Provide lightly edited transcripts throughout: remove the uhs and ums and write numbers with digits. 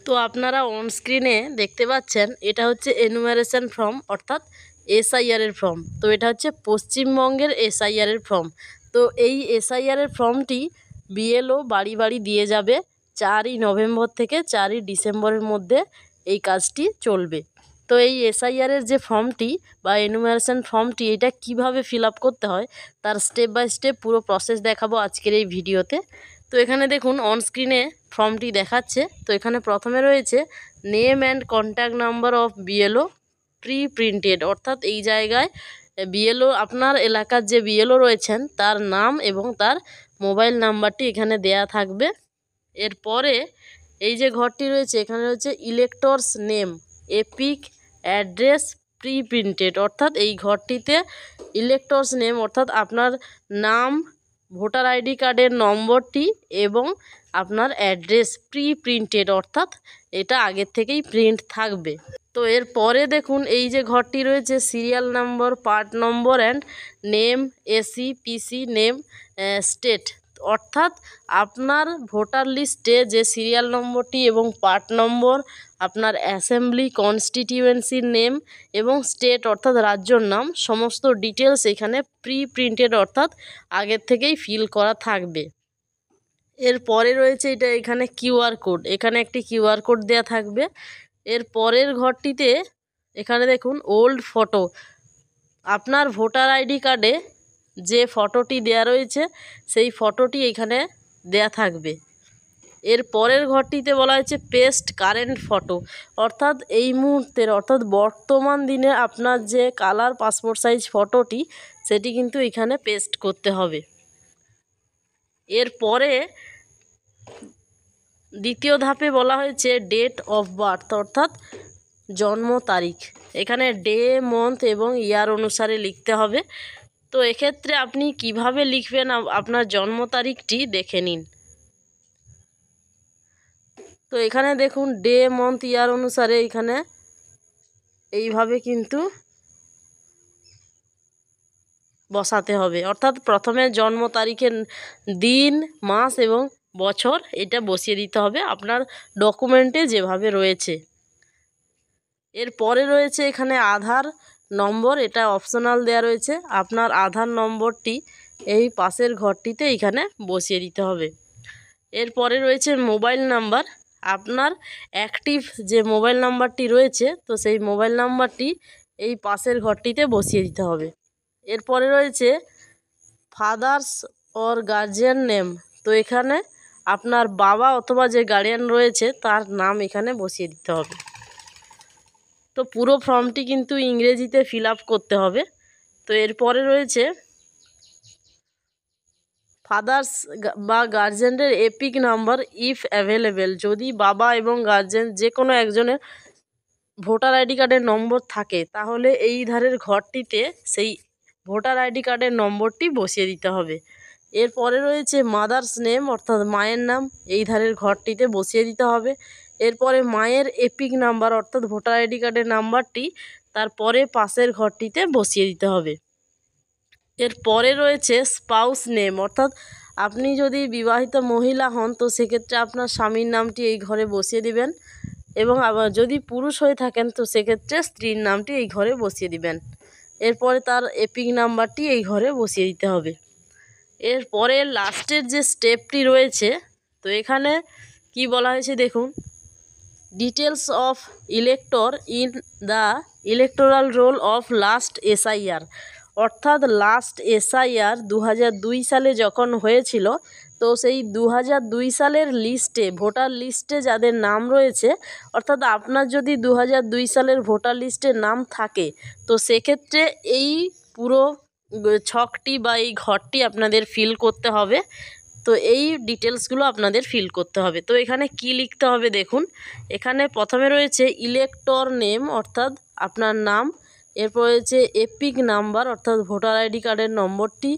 তো আপনারা অন স্ক্রিনে দেখতে পাচ্ছেন এটা হচ্ছে এনুমারেশন ফর্ম অর্থাৎ এসআইআর এর ফর্ম। তো এটা হচ্ছে পশ্চিমবঙ্গের এসআইআর এর ফর্ম। তো এই এসআইআর এর ফর্মটি বিএলও বাড়ি বাড়ি দিয়ে যাবে 4ই নভেম্বর থেকে 4ই ডিসেম্বরের মধ্যে এই কাজটি চলবে। তো এই এসআইআর এর যে ফর্মটি বা এনুমারেশন ফর্মটি এটা কিভাবে ফিল আপ করতে হয় তার স্টেপ বাই স্টেপ পুরো প্রসেস দেখাবো আজকের এই ভিডিওতে। তো এখানে দেখুন অন স্ক্রিনে ফর্মটি দেখাচ্ছে। তো এখানে প্রথমে রয়েছে name and contact number of BLO pre printed, অর্থাৎ এই জায়গায় বিএলও আপনার এলাকার যে বিএলও রয়েছেন তার নাম এবং তার মোবাইল নাম্বারটি এখানে দেয়া থাকবে। এরপরে এই যে ঘরটি রয়েছে এখানে রয়েছে electors name epic address pre printed, অর্থাৎ এই ঘরটিতে ইলেক্টরস নেম অর্থাৎ আপনার নাম, ভোটার আইডি কার্ডের নম্বরটি এবং আপনার অ্যাড্রেস প্রি প্রিন্টেড, অর্থাৎ এটা আগের থেকেই প্রিন্ট থাকবে। তো এরপরে দেখুন এই যে ঘরটি রয়েছে serial number, part number and name, AC PC name, state, অর্থাৎ আপনার ভোটার লিস্টে যে সিরিয়াল নম্বরটি এবং পার্ট নম্বর, আপনার অ্যাসেম্বলি কনস্টিটিউয়েন্সির নেম এবং স্টেট অর্থাৎ রাজ্যর নাম, সমস্ত ডিটেলস এখানে প্রি প্রিন্টেড অর্থাৎ আগের থেকেই ফিল করা থাকবে। এরপরে রয়েছে এটা এখানে কিউআর কোড, এখানে একটি কিউআর কোড দেওয়া থাকবে। এর পরের ঘরটিতে এখানে দেখুন ওল্ড ফটো, আপনার ভোটার আইডি কার্ডে যে ফটোটি দেয়া রয়েছে সেই ফটোটি এখানে দেয়া থাকবে। এর পরের ঘরটিতে বলা হয়েছে পেস্ট কারেন্ট ফটো, অর্থাৎ এই মুহূর্তের অর্থাৎ বর্তমান দিনে আপনার যে কালার পাসপোর্ট সাইজ ফটোটি সেটি কিন্তু এখানে পেস্ট করতে হবে। এরপরে দ্বিতীয় ধাপে বলা হয়েছে ডেট অফ বার্থ অর্থাৎ জন্ম তারিখ, এখানে ডে, মান্থ এবং ইয়ার অনুসারে লিখতে হবে। তো এক্ষেত্রে আপনি কিভাবে লিখবেন আপনার জন্ম তারিখটি দেখে নিন। তো এখানে দেখুন ডে, মান্থ, ইয়ার অনুসারে এখানে এইভাবে কিন্তু বসাতে হবে, অর্থাৎ প্রথমে জন্ম তারিখের দিন, মাস এবং বছর এটা বসিয়ে দিতে হবে আপনার ডকুমেন্টে যেভাবে রয়েছে। এরপরে রয়েছে এখানে আধার নম্বর, এটা অপশনাল দেয়া রয়েছে, আপনার আধার নম্বরটি এই পাশের ঘরটিতে এখানে বসিয়ে দিতে হবে। এরপরে রয়েছে মোবাইল নাম্বার, আপনার অ্যাক্টিভ যে মোবাইল নাম্বারটি রয়েছে তো সেই মোবাইল নাম্বারটি এই পাশের ঘরটিতে বসিয়ে দিতে হবে। এরপরে রয়েছে ফাদার্স অর গার্জিয়ান নেম, তো এখানে আপনার বাবা অথবা যে গার্ডিয়ান রয়েছে তার নাম এখানে বসিয়ে দিতে হবে। তো পুরো ফর্মটি কিন্তু ইংরেজিতে ফিল আপ করতে হবে। তো এরপরে রয়েছে ফাদার্স বা গার্জেনের এপিক নাম্বার ইফ অ্যাভেলেবেল, যদি বাবা এবং গার্জেন যে কোনো একজনের ভোটার আইডি কার্ডের নম্বর থাকে তাহলে এই ধারের ঘরটিতে সেই ভোটার আইডি কার্ডের নম্বরটি বসিয়ে দিতে হবে। এরপরে রয়েছে মাদার্স নেম অর্থাৎ মায়ের নাম, এই ধারের ঘরটিতে বসিয়ে দিতে হবে। এরপরে মায়ের এপিক নাম্বার অর্থাৎ ভোটার আইডি কার্ডের নাম্বারটি তারপরে পাশের ঘরটিতে বসিয়ে দিতে হবে। এরপরে রয়েছে স্পাউস নেম, অর্থাৎ আপনি যদি বিবাহিত মহিলা হন তো সেক্ষেত্রে আপনার স্বামীর নামটি এই ঘরে বসিয়ে দিবেন এবং আবার যদি পুরুষ হয়ে থাকেন তো সেক্ষেত্রে স্ত্রীর নামটি এই ঘরে বসিয়ে দিবেন। এরপরে তার এপিক নাম্বারটি এই ঘরে বসিয়ে দিতে হবে। এরপরে লাস্টের যে স্টেপটি রয়েছে তো এখানে কি বলা হয়েছে দেখুন, details of elector in the electoral role of last SIR, অর্থাৎ লাস্ট এসআইআর 2002 সালে যখন হয়েছিল তো সেই 2002 সালের লিস্টে ভোটার লিস্টে যাদের নাম রয়েছে, অর্থাৎ আপনার যদি 2002 সালের ভোটার লিস্টে নাম থাকে তো সেক্ষেত্রে এই পুরো ছকটি বা এই ঘরটি আপনাদের ফিল করতে হবে। তো এই ডিটেলসগুলো আপনাদের ফিল করতে হবে। তো এখানে কি লিখতে হবে দেখুন, এখানে প্রথমে রয়েছে ইলেক্টর নেম অর্থাৎ আপনার নাম, এরপর রয়েছে এপিক নাম্বার অর্থাৎ ভোটার আইডি কার্ডের নম্বরটি,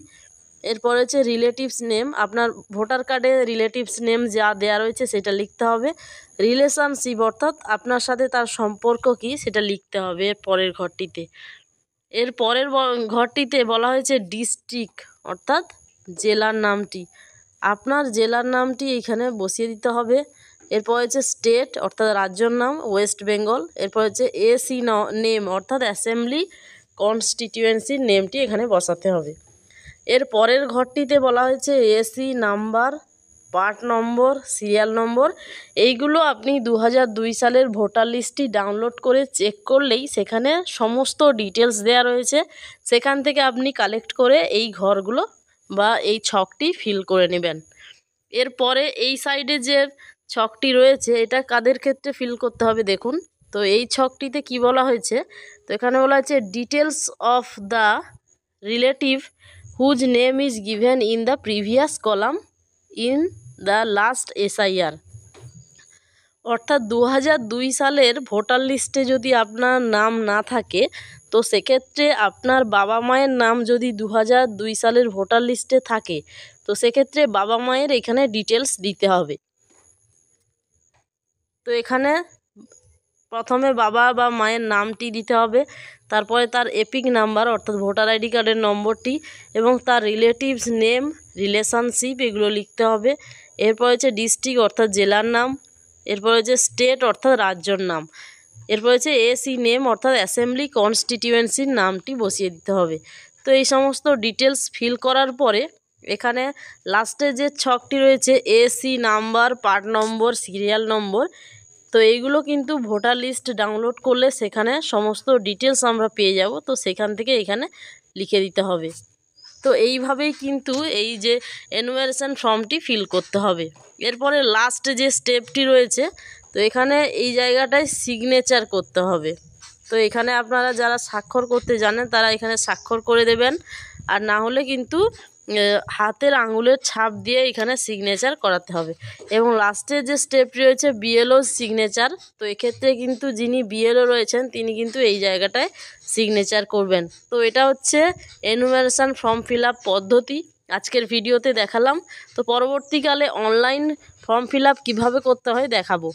এরপর হচ্ছে রিলেটিভস নেম, আপনার ভোটার কার্ডে রিলেটিভস নেম যা দেয়া রয়েছে সেটা লিখতে হবে, রিলেশনশিপ অর্থাৎ আপনার সাথে তার সম্পর্ক কি সেটা লিখতে হবে এর পরের ঘরটিতে। এর পরের ঘরটিতে বলা হয়েছে ডিস্ট্রিক্ট অর্থাৎ জেলার নামটি, আপনার জেলার নামটি এখানে বসিয়ে দিতে হবে। এরপর হচ্ছে স্টেট অর্থাৎ রাজ্যর নাম ওয়েস্ট বেঙ্গল। এরপর হচ্ছে এসি নেম অর্থাৎ অ্যাসেম্বলি কনস্টিটিউয়েন্সির নেমটি এখানে বসাতে হবে। এর পরের ঘরটিতে বলা হয়েছে AC number, part number, serial number. এইগুলো আপনি 2002 সালের ভোটার লিস্টটি ডাউনলোড করে চেক করলেই সেখানে সমস্ত ডিটেলস দেওয়া রয়েছে, সেখান থেকে আপনি কালেক্ট করে এই ঘরগুলো বা এই ছকটি ফিল করে নেবেন। এরপরে এই সাইডে যে ছকটি রয়েছে এটা কাদের ক্ষেত্রে ফিল করতে হবে দেখুন। তো এই ছকটিতে কি বলা হয়েছে, তো এখানে বলা হয়েছে details of the relative whose name is given in the previous column in the last SIR. অর্থাৎ 2002 সালের ভোটার লিস্টে যদি আপনার নাম না থাকে, তো সেক্ষেত্রে আপনার বাবা মায়ের নাম যদি 2002 সালের ভোটার লিস্টে থাকে, তো সেক্ষেত্রে বাবা মায়ের এখানে ডিটেলস দিতে হবে। তো এখানে প্রথমে বাবা বা মায়ের নামটি দিতে হবে, তারপরে তার এপিক নাম্বার অর্থাৎ ভোটার আইডি কার্ডের নম্বরটি এবং তার রিলেটিভস নেম, রিলেশনশিপ এগুলো লিখতে হবে। এরপর হচ্ছে ডিস্ট্রিক্ট অর্থাৎ জেলার নাম, এরপর হচ্ছে স্টেট অর্থাৎ রাজ্যর নাম, এরপর হচ্ছে এসি নেম অর্থাৎ অ্যাসেম্বলি কনস্টিটিউয়েন্সির নামটি বসিয়ে দিতে হবে। তো এই সমস্ত ডিটেলস ফিল করার পরে এখানে লাস্টে যে ছকটি রয়েছে AC number, part number, serial number, তো এইগুলো কিন্তু ভোটার লিস্ট ডাউনলোড করলে সেখানে সমস্ত ডিটেলস আমরা পেয়ে যাব, তো সেখান থেকে এখানে লিখে দিতে হবে। তো এইভাবেই কিন্তু এই যে এনুমারেশন ফর্মটি ফিল করতে হবে। এরপরে লাস্ট যে স্টেপটি রয়েছে, তো এখানে এই জায়গাটায় সিগনেচার করতে হবে। তো এখানে আপনারা যারা স্বাক্ষর করতে জানেন তারা এখানে স্বাক্ষর করে দেবেন, আর না হলে কিন্তু হাতের আঙুলের ছাপ দিয়ে এখানে সিগনেচার করাতে হবে। এবং লাস্টে যে স্টেপটি রয়েছে বিএলও সিগনেচার, তো এক্ষেত্রে কিন্তু যিনি বিএলও রয়েছেন তিনি কিন্তু এই জায়গাটায় সিগনেচার করবেন। তো এটা হচ্ছে এনুমারেশন ফর্ম ফিল আপ পদ্ধতি আজকের ভিডিওতে দেখালাম। তো পরবর্তীকালে অনলাইন ফর্ম ফিল আপ কীভাবে করতে হয় দেখাবো।